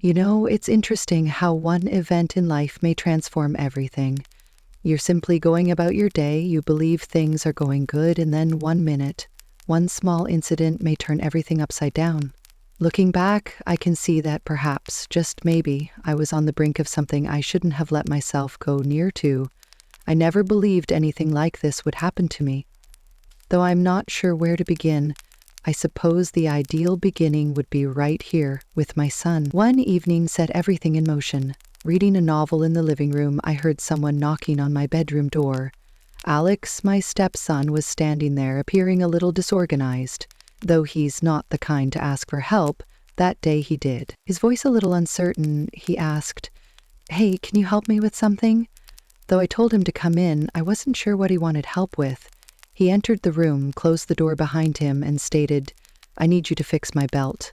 You know, it's interesting how one event in life may transform everything. You're simply going about your day, you believe things are going good, and then 1 minute, one small incident may turn everything upside down. Looking back, I can see that perhaps, just maybe, I was on the brink of something I shouldn't have let myself go near to. I never believed anything like this would happen to me. Though I'm not sure where to begin, I suppose the ideal beginning would be right here with my son. One evening set everything in motion. Reading a novel in the living room, I heard someone knocking on my bedroom door. Alex, my stepson, was standing there, appearing a little disorganized. Though he's not the kind to ask for help, that day he did. His voice a little uncertain, he asked, "Hey, can you help me with something?" Though I told him to come in, I wasn't sure what he wanted help with. He entered the room, closed the door behind him, and stated, "I need you to fix my belt."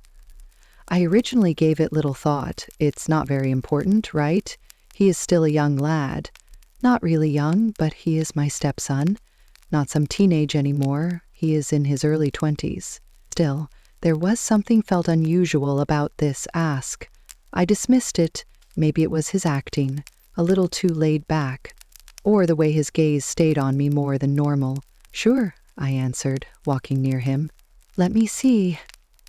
I originally gave it little thought. It's not very important, right? He is still a young lad. Not really young, but he is my stepson. Not some teenage anymore. He is in his early 20s. Still, there was something felt unusual about this ask. I dismissed it. Maybe it was his acting, a little too laid back, or the way his gaze stayed on me more than normal. "Sure," I answered, walking near him. "Let me see."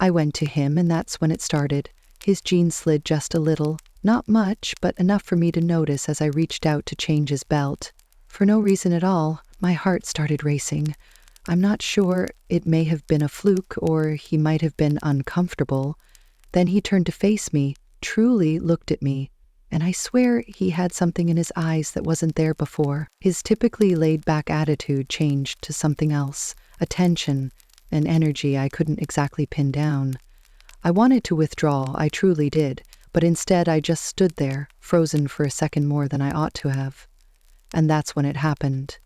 I went to him, and that's when it started. His jeans slid just a little. Not much, but enough for me to notice as I reached out to change his belt. For no reason at all, my heart started racing. I'm not sure, it may have been a fluke, or he might have been uncomfortable. Then he turned to face me, truly looked at me, and I swear he had something in his eyes that wasn't there before. His typically laid-back attitude changed to something else, a tension, an energy I couldn't exactly pin down. I wanted to withdraw, I truly did, but instead I just stood there, frozen for a second more than I ought to have. And that's when it happened.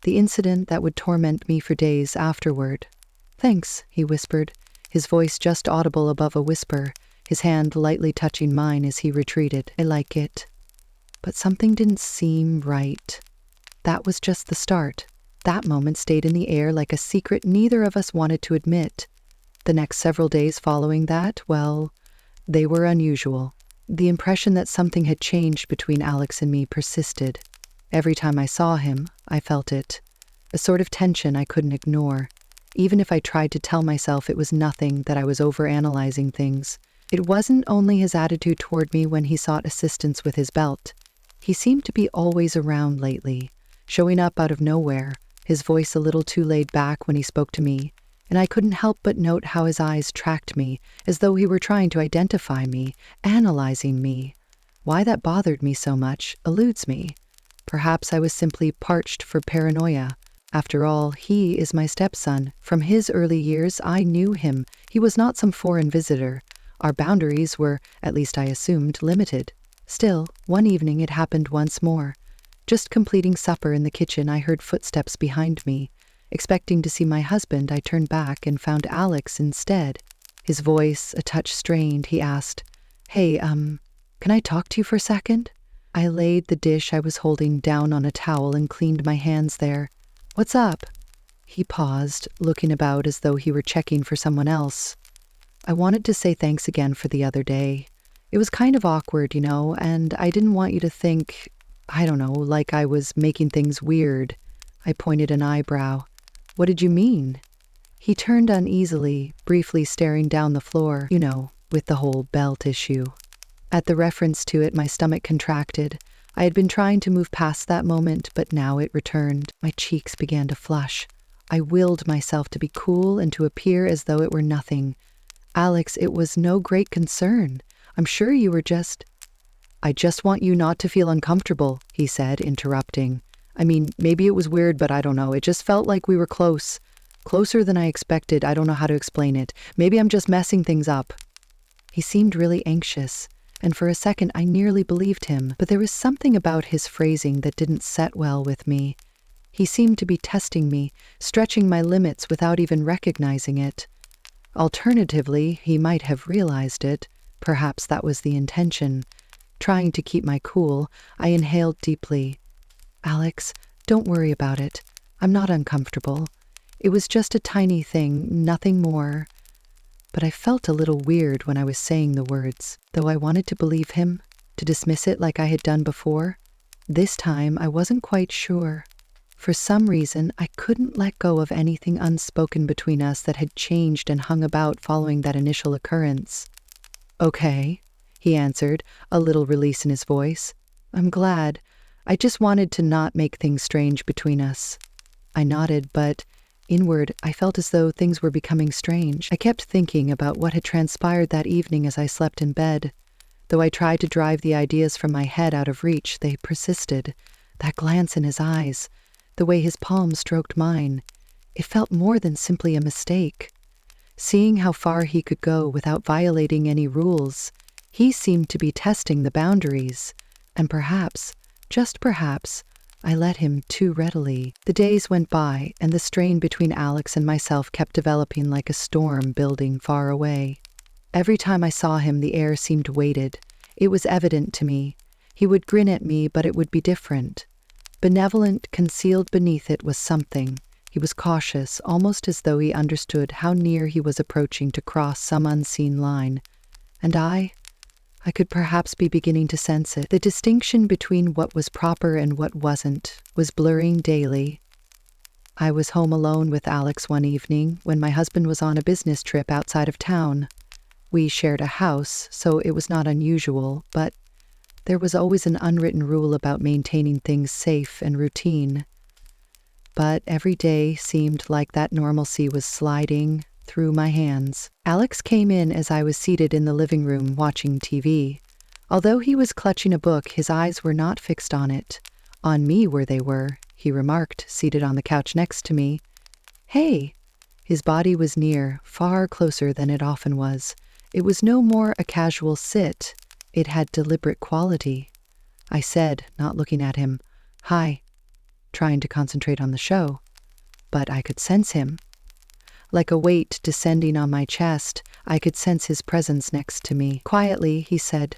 The incident that would torment me for days afterward. "Thanks," he whispered, his voice just audible above a whisper, his hand lightly touching mine as he retreated. "I like it." But something didn't seem right. That was just the start. That moment stayed in the air like a secret neither of us wanted to admit. The next several days following that, well, they were unusual. The impression that something had changed between Alex and me persisted. Every time I saw him, I felt it. A sort of tension I couldn't ignore. Even if I tried to tell myself it was nothing, that I was overanalyzing things. It wasn't only his attitude toward me when he sought assistance with his belt. He seemed to be always around lately, showing up out of nowhere, his voice a little too laid back when he spoke to me, and I couldn't help but note how his eyes tracked me, as though he were trying to identify me, analyzing me. Why that bothered me so much eludes me. Perhaps I was simply parched for paranoia. After all, he is my stepson. From his early years, I knew him. He was not some foreign visitor. Our boundaries were, at least I assumed, limited. Still, one evening it happened once more. Just completing supper in the kitchen, I heard footsteps behind me. Expecting to see my husband, I turned back and found Alex instead. His voice a touch strained, he asked, "Hey, can I talk to you for a second?" I laid the dish I was holding down on a towel and cleaned my hands there. "What's up?" He paused, looking about as though he were checking for someone else. "I wanted to say thanks again for the other day. It was kind of awkward, and I didn't want you to think, I don't know, like I was making things weird." I pointed an eyebrow. "What did you mean?" He turned uneasily, briefly staring down the floor, with the whole belt issue. At the reference to it, my stomach contracted. I had been trying to move past that moment, but now it returned. My cheeks began to flush. I willed myself to be cool and to appear as though it were nothing. "Alex, it was no great concern. I'm sure you were just—" "I just want you not to feel uncomfortable," he said, interrupting. "I mean, maybe it was weird, but I don't know. It just felt like we were close. Closer than I expected. I don't know how to explain it. Maybe I'm just messing things up." He seemed really anxious, and for a second I nearly believed him, but there was something about his phrasing that didn't set well with me. He seemed to be testing me, stretching my limits without even recognizing it. Alternatively, he might have realized it. Perhaps that was the intention. Trying to keep my cool, I inhaled deeply. "Alex, don't worry about it. I'm not uncomfortable. It was just a tiny thing, nothing more." but I felt a little weird when I was saying the words. Though I wanted to believe him, to dismiss it like I had done before, this time I wasn't quite sure. For some reason, I couldn't let go of anything unspoken between us that had changed and hung about following that initial occurrence. "Okay," he answered, a little release in his voice. "I'm glad. I just wanted to not make things strange between us." I nodded, but inward, I felt as though things were becoming strange. I kept thinking about what had transpired that evening as I slept in bed. Though I tried to drive the ideas from my head out of reach, they persisted. That glance in his eyes, the way his palm stroked mine, it felt more than simply a mistake. Seeing how far he could go without violating any rules, he seemed to be testing the boundaries, and perhaps, just perhaps, I let him too readily. The days went by, and the strain between Alex and myself kept developing like a storm building far away. Every time I saw him, the air seemed weighted. It was evident to me. He would grin at me, but it would be different. Benevolent, concealed beneath it was something. He was cautious, almost as though he understood how near he was approaching to cross some unseen line. And I could perhaps be beginning to sense it. The distinction between what was proper and what wasn't was blurring daily. I was home alone with Alex one evening when my husband was on a business trip outside of town. We shared a house, so it was not unusual, but there was always an unwritten rule about maintaining things safe and routine. But every day seemed like that normalcy was sliding through my hands. Alex came in as I was seated in the living room watching TV. Although he was clutching a book, his eyes were not fixed on it. "On me where they were," he remarked, seated on the couch next to me. "Hey!" His body was near, far closer than it often was. It was no more a casual sit. It had deliberate quality. I said, not looking at him, "Hi," trying to concentrate on the show. But I could sense him. Like a weight descending on my chest, I could sense his presence next to me. Quietly, he said,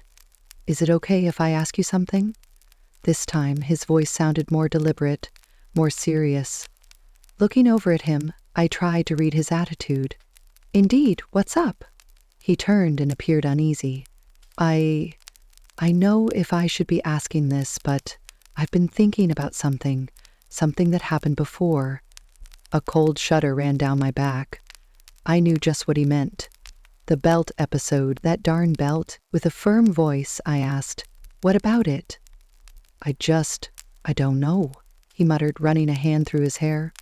"Is it okay if I ask you something?" This time, his voice sounded more deliberate, more serious. Looking over at him, I tried to read his attitude. "Indeed, what's up?" He turned and appeared uneasy. I know if I should be asking this, but I've been thinking about something that happened before." A cold shudder ran down my back. I knew just what he meant. The belt episode, that darn belt. With a firm voice, I asked, "What about it?" I don't know," he muttered, running a hand through his hair.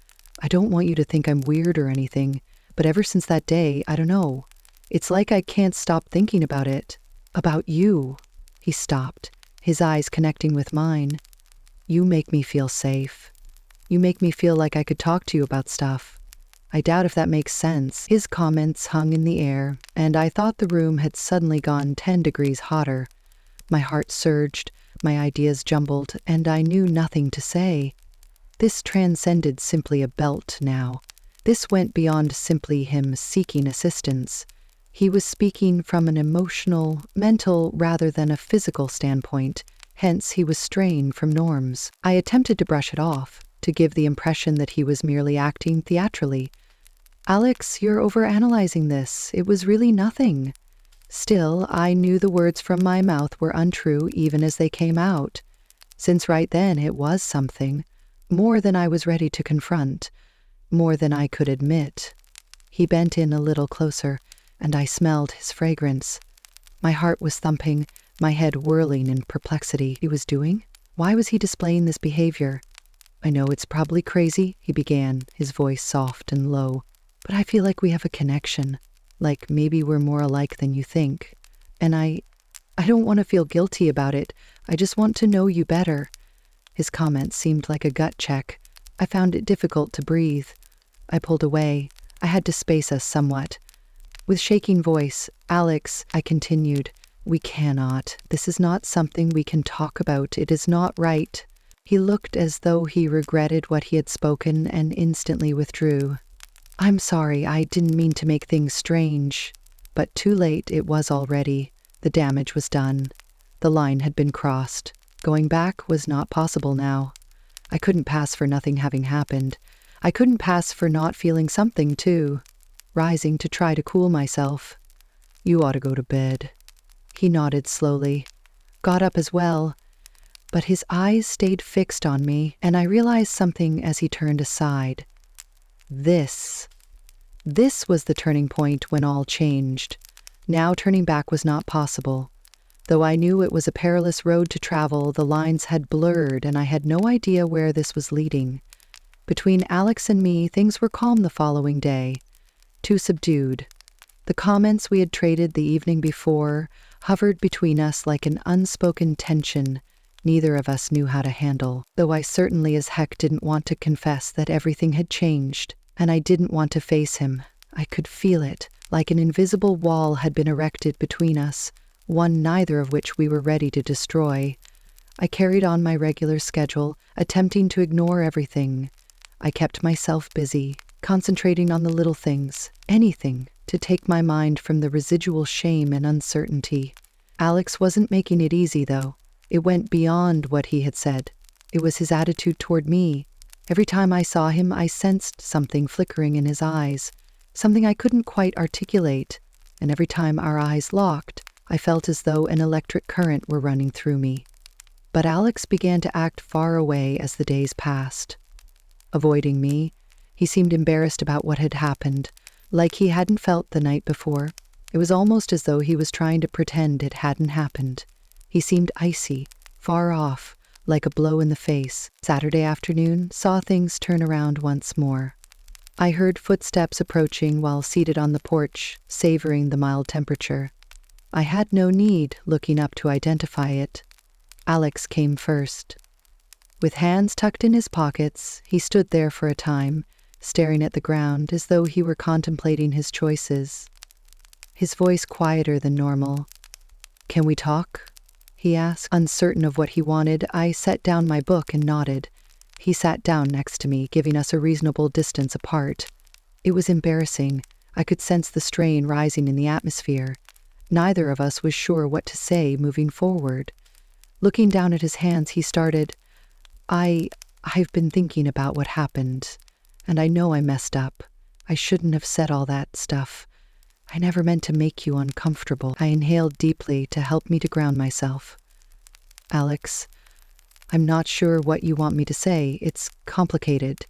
"I don't want you to think I'm weird or anything, but ever since that day, I don't know. It's like I can't stop thinking about it. About you." He stopped, his eyes connecting with mine. "You make me feel safe. You make me feel like I could talk to you about stuff. I doubt if that makes sense." His comments hung in the air, and I thought the room had suddenly gone 10 degrees hotter. My heart surged, my ideas jumbled, and I knew nothing to say. This transcended simply a belt now. This went beyond simply him seeking assistance. He was speaking from an emotional, mental, rather than a physical standpoint. Hence, he was straying from norms. I attempted to brush it off, to give the impression that he was merely acting theatrically. "Alex, you're overanalyzing this. It was really nothing." Still, I knew the words from my mouth were untrue even as they came out. Since right then it was something, more than I was ready to confront, more than I could admit. He bent in a little closer, and I smelled his fragrance. My heart was thumping, my head whirling in perplexity. He was doing? Why was he displaying this behavior? "I know it's probably crazy," he began, his voice soft and low, "but I feel like we have a connection, like maybe we're more alike than you think. And I don't want to feel guilty about it. I just want to know you better." His comment seemed like a gut check. I found it difficult to breathe. I pulled away. I had to space us somewhat. With shaking voice, "Alex," I continued, "we cannot. This is not something we can talk about. It is not right." He looked as though he regretted what he had spoken and instantly withdrew. "I'm sorry, I didn't mean to make things strange." But too late it was already. The damage was done. The line had been crossed. Going back was not possible now. I couldn't pass for nothing having happened. I couldn't pass for not feeling something, too. rising to try to cool myself. "You ought to go to bed." He nodded slowly, got up as well, but his eyes stayed fixed on me, and I realized something as he turned aside. This was the turning point when all changed. Now turning back was not possible. Though I knew it was a perilous road to travel, the lines had blurred and I had no idea where this was leading. Between Alex and me, things were calm the following day, too subdued. The comments we had traded the evening before hovered between us like an unspoken tension neither of us knew how to handle, though I certainly as heck didn't want to confess that everything had changed, and I didn't want to face him. I could feel it, like an invisible wall had been erected between us, one neither of which we were ready to destroy. I carried on my regular schedule, attempting to ignore everything. I kept myself busy, concentrating on the little things, anything, to take my mind from the residual shame and uncertainty. Alex wasn't making it easy, though. It went beyond what he had said. It was his attitude toward me. Every time I saw him, I sensed something flickering in his eyes, something I couldn't quite articulate, and every time our eyes locked, I felt as though an electric current were running through me. But Alex began to act far away as the days passed. Avoiding me, he seemed embarrassed about what had happened, like he hadn't felt the night before. It was almost as though he was trying to pretend it hadn't happened. He seemed icy, far off, like a blow in the face. Saturday afternoon saw things turn around once more. I heard footsteps approaching while seated on the porch, savoring the mild temperature. I had no need looking up to identify it. Alex came first. With hands tucked in his pockets, he stood there for a time, staring at the ground as though he were contemplating his choices. His voice quieter than normal. "Can we talk?" he asked. Uncertain of what he wanted, I set down my book and nodded. He sat down next to me, giving us a reasonable distance apart. It was embarrassing. I could sense the strain rising in the atmosphere. Neither of us was sure what to say moving forward. Looking down at his hands, he started, I've been thinking about what happened, and I know I messed up. I shouldn't have said all that stuff. I never meant to make you uncomfortable." I inhaled deeply to help me to ground myself. "Alex, I'm not sure what you want me to say. It's complicated.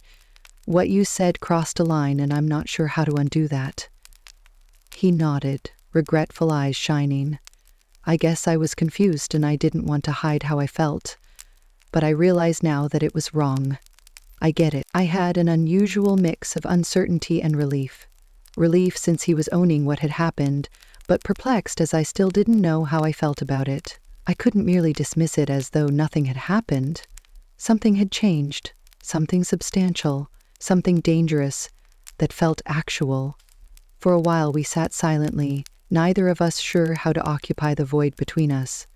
What you said crossed a line, and I'm not sure how to undo that." He nodded, regretful eyes shining. I guess I was confused and I didn't want to hide how I felt. But I realize now that it was wrong. I get it. I had an unusual mix of uncertainty and relief. Relief since he was owning what had happened, but perplexed as I still didn't know how I felt about it. I couldn't merely dismiss it as though nothing had happened. Something had changed, something substantial, something dangerous, that felt actual. For a while we sat silently, neither of us sure how to occupy the void between us.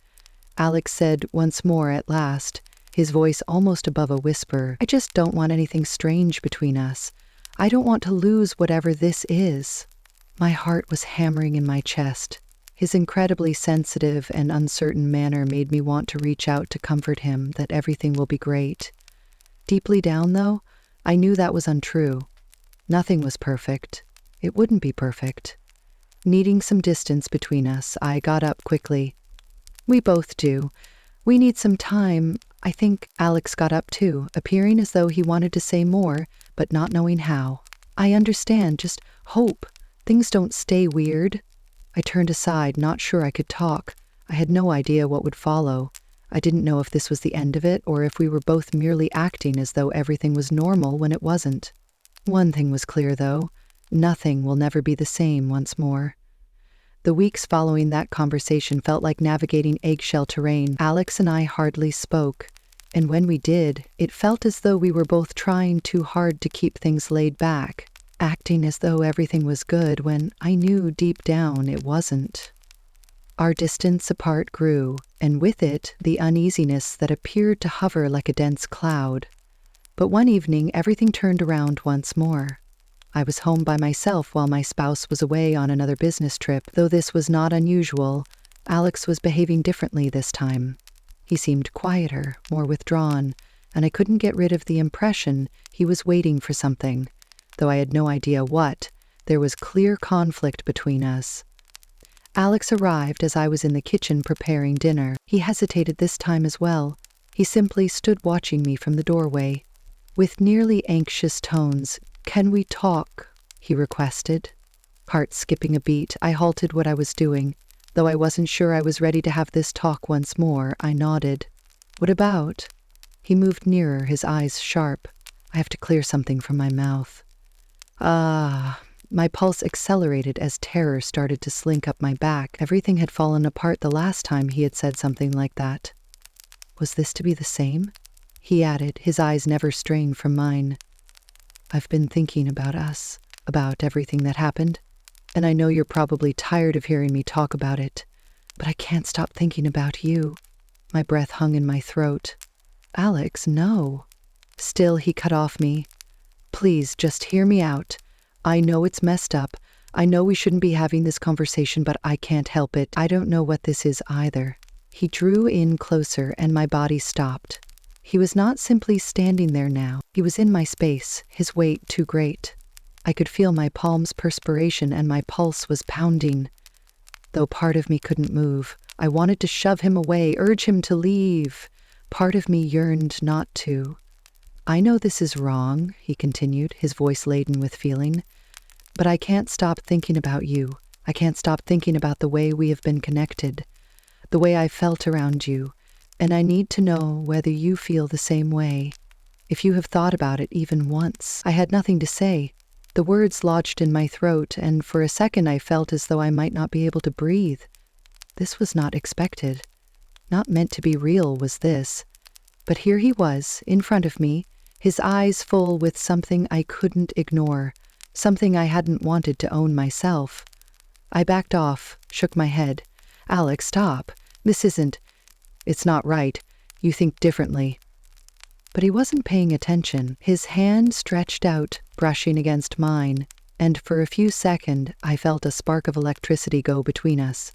Alex said once more at last, his voice almost above a whisper, "I just don't want anything strange between us. I don't want to lose whatever this is." My heart was hammering in my chest. His incredibly sensitive and uncertain manner made me want to reach out to comfort him that everything will be great. Deeply down, though, I knew that was untrue. Nothing was perfect. It wouldn't be perfect. Needing some distance between us, I got up quickly. "We both do. We need some time." I think Alex got up too, appearing as though he wanted to say more, but not knowing how. "I understand, just hope. Things don't stay weird." I turned aside, not sure I could talk. I had no idea what would follow. I didn't know if this was the end of it or if we were both merely acting as though everything was normal when it wasn't. One thing was clear, though. Nothing will never be the same once more. The weeks following that conversation felt like navigating eggshell terrain. Alex and I hardly spoke, and when we did, it felt as though we were both trying too hard to keep things laid back, acting as though everything was good when I knew deep down it wasn't. Our distance apart grew, and with it, the uneasiness that appeared to hover like a dense cloud. But one evening, everything turned around once more. I was home by myself while my spouse was away on another business trip. Though this was not unusual, Alex was behaving differently this time. He seemed quieter, more withdrawn, and I couldn't get rid of the impression he was waiting for something. Though I had no idea what, There was clear conflict between us. Alex arrived as I was in the kitchen preparing dinner. He hesitated this time as well. He simply stood watching me from the doorway. With nearly anxious tones, "Can we talk?" he requested. Heart skipping a beat, I halted what I was doing. Though I wasn't sure I was ready to have this talk once more, I nodded. "What about?" He moved nearer, his eyes sharp. I have to clear something from my mouth. My pulse accelerated as terror started to slink up my back. Everything had fallen apart the last time he had said something like that. Was this to be the same? He added, his eyes never straying from mine. "I've been thinking about us, about everything that happened, and I know you're probably tired of hearing me talk about it, but I can't stop thinking about you." My breath hung in my throat. "Alex, no." Still, he cut off me. "Please, just hear me out. I know it's messed up. I know we shouldn't be having this conversation, but I can't help it. I don't know what this is either." He drew in closer and my body stopped. He was not simply standing there now. He was in my space, his weight too great. I could feel my palms' perspiration and my pulse was pounding. Though part of me couldn't move, I wanted to shove him away, urge him to leave. Part of me yearned not to. "I know this is wrong," he continued, his voice laden with feeling, "but I can't stop thinking about you. I can't stop thinking about the way we have been connected, the way I felt around you, and I need to know whether you feel the same way. If you have thought about it even once." I had nothing to say. The words lodged in my throat, and for a second I felt as though I might not be able to breathe. This was not expected. Not meant to be real was this. But here he was, in front of me, his eyes full with something I couldn't ignore, something I hadn't wanted to own myself. I backed off, shook my head. "Alex, stop. This isn't... It's not right. You think differently." But he wasn't paying attention. His hand stretched out, brushing against mine, and for a few seconds I felt a spark of electricity go between us.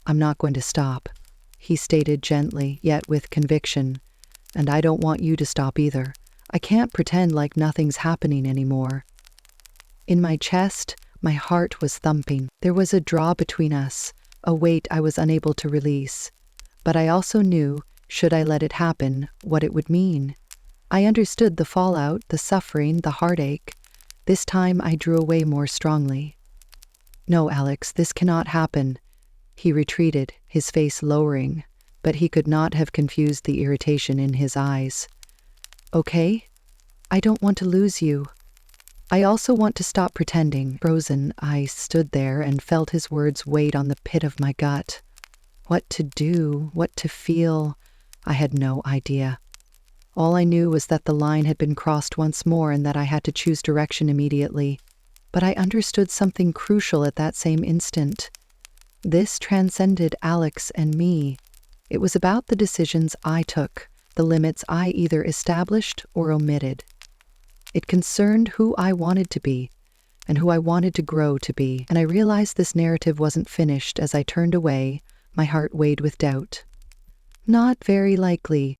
"I'm not going to stop," he stated gently, yet with conviction. "And I don't want you to stop either. I can't pretend like nothing's happening anymore." In my chest, my heart was thumping. There was a draw between us, a weight I was unable to release. But I also knew, should I let it happen, what it would mean. I understood the fallout, the suffering, the heartache. This time I drew away more strongly. "No, Alex, this cannot happen." He retreated, his face lowering, but he could not have confused the irritation in his eyes. "Okay? I don't want to lose you. I also want to stop pretending." Frozen, I stood there and felt his words weighed on the pit of my gut. What to do, what to feel, I had no idea. All I knew was that the line had been crossed once more and that I had to choose direction immediately. But I understood something crucial at that same instant. This transcended Alex and me. It was about the decisions I took, the limits I either established or omitted. It concerned who I wanted to be, and who I wanted to grow to be, and I realized this narrative wasn't finished as I turned away, my heart weighed with doubt. "Not very likely,"